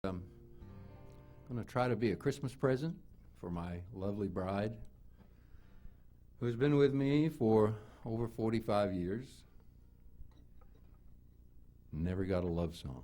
I'm going to try to be a Christmas present for my lovely bride, who's been with me for over 45 years. Never got a love song.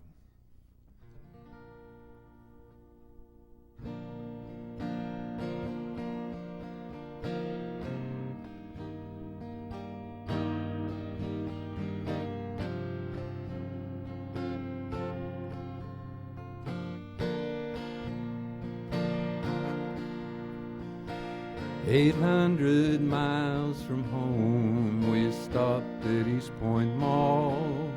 800 miles from home, we stopped at East Point Mall.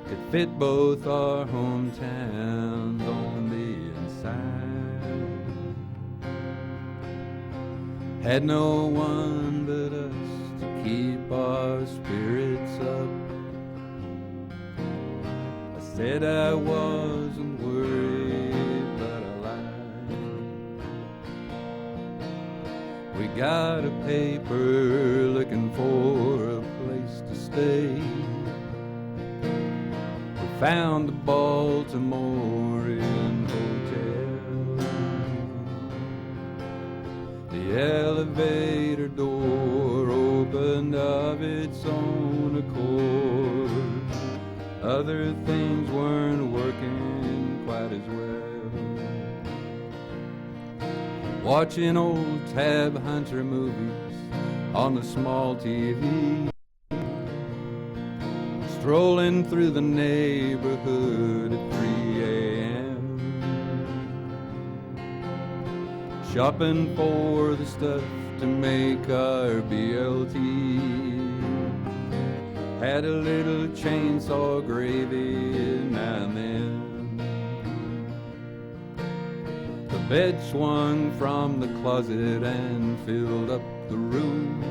Could fit both our hometowns on the inside. Had no one but us to keep our spirits up. I said I wasn't worried, but I lied. We got a paper looking for a place to stay. We found the Baltimorean Hotel. The elevator door opened of its own accord. Other things weren't working quite as well. Watching old Tab Hunter movies on the small TV. Strolling through the neighborhood at 3 a.m. Shopping for the stuff to make our BLT. Had a little chainsaw gravy now and then. The bed swung from the closet and filled up the room.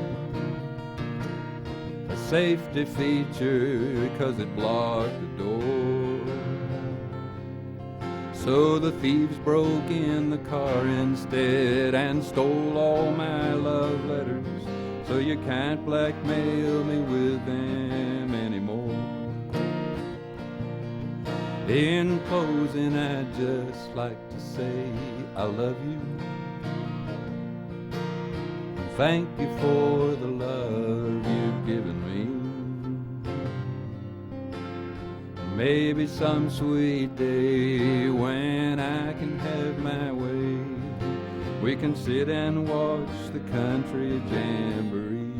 A safety feature 'cause it blocked the door. So the thieves broke in the car instead and stole all my love letters. So you can't blackmail me with them anymore. In closing, I'd just like to say I love you. And thank you for the love you've given me. Maybe some sweet day when I can have my way, we can sit and watch the country jamboree.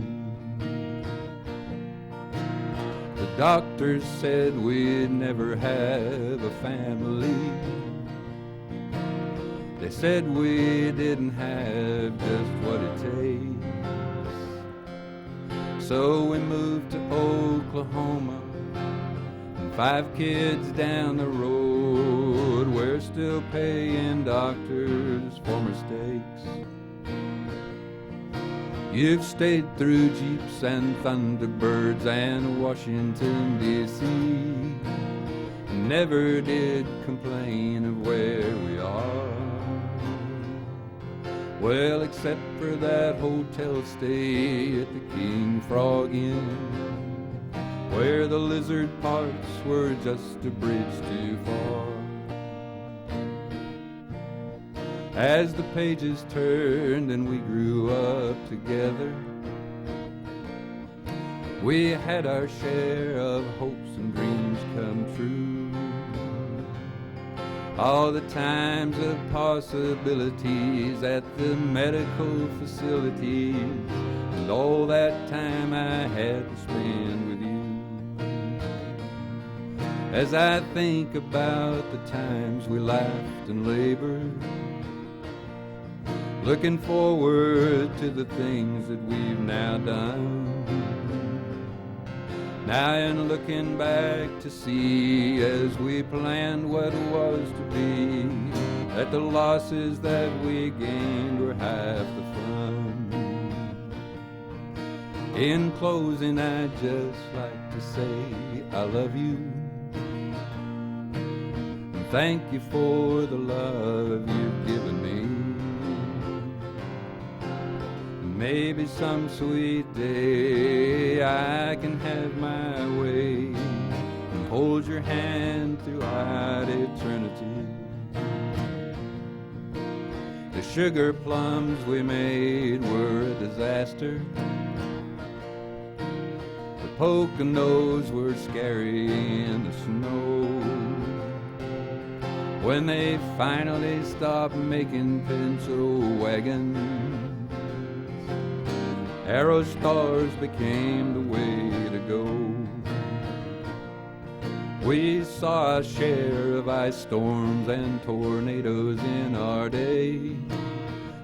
The doctors said we'd never have a family. They said we didn't have just what it takes. So we moved to Oklahoma, and 5 kids down the road, we're still paying doctors for mistakes. You've stayed through Jeeps and Thunderbirds and Washington, D.C. Never did complain of where we are. Well, except for that hotel stay at the King Frog Inn, where the lizard parts were just a bridge too far. As the pages turned and we grew up together, we had our share of hopes and dreams come true. All the times of possibilities at the medical facilities, and all that time I had to spend with you. As I think about the times we laughed and labored, looking forward to the things that we've now done. Now and looking back to see as we planned what was to be, that the losses that we gained were half the fun. In closing, I'd just like to say I love you. And thank you for the love you've given me. Maybe some sweet day I can have my way and hold your hand throughout eternity. The sugar plums we made were a disaster. The Poconos were scary in the snow. When they finally stopped making pencil wagons, arrow stars became the way to go. We saw a share of ice storms and tornadoes in our day.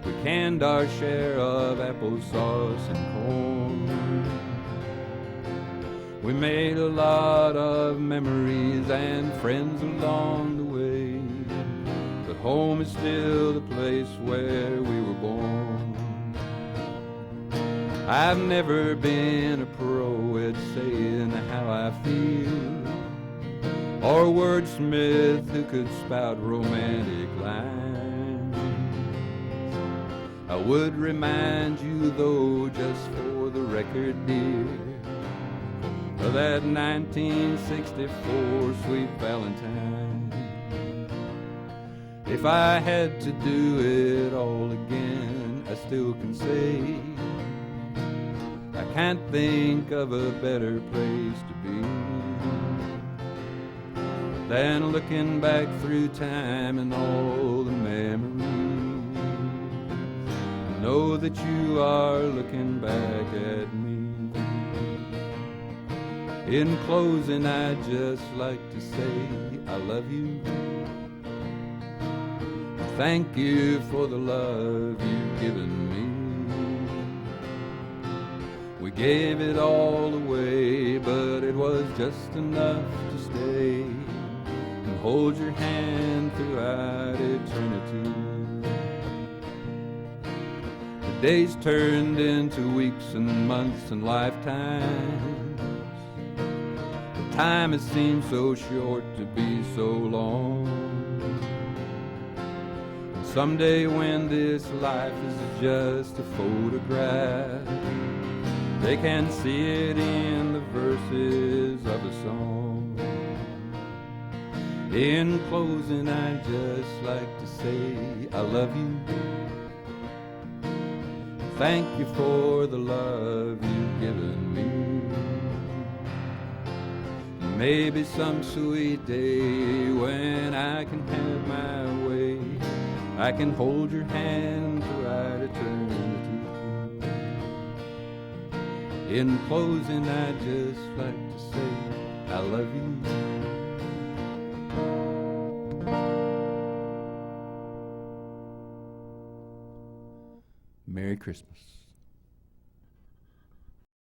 We canned our share of applesauce and corn. We made a lot of memories and friends along the way, but home is still the place where we were born. I've never been a pro at saying how I feel, or a wordsmith who could spout romantic lines. I would remind you though, just for the record, dear, of that 1964 sweet Valentine. If I had to do it all again, I still can say I can't think of a better place to be than looking back through time and all the memories. Know that you are looking back at me. In closing, I'd just like to say I love you. Thank you for the love you've given me. We gave it all away, but it was just enough to stay and hold your hand throughout eternity. The days turned into weeks and months and lifetimes. The time has seemed so short to be so long. And someday when this life is just a photograph, they can see it in the verses of a song. In closing, I'd just like to say I love you. Thank you for the love you've given me. Maybe some sweet day when I can have my way, I can hold your hand throughout eternity. In closing, I'd just like to say I love you. Merry Christmas.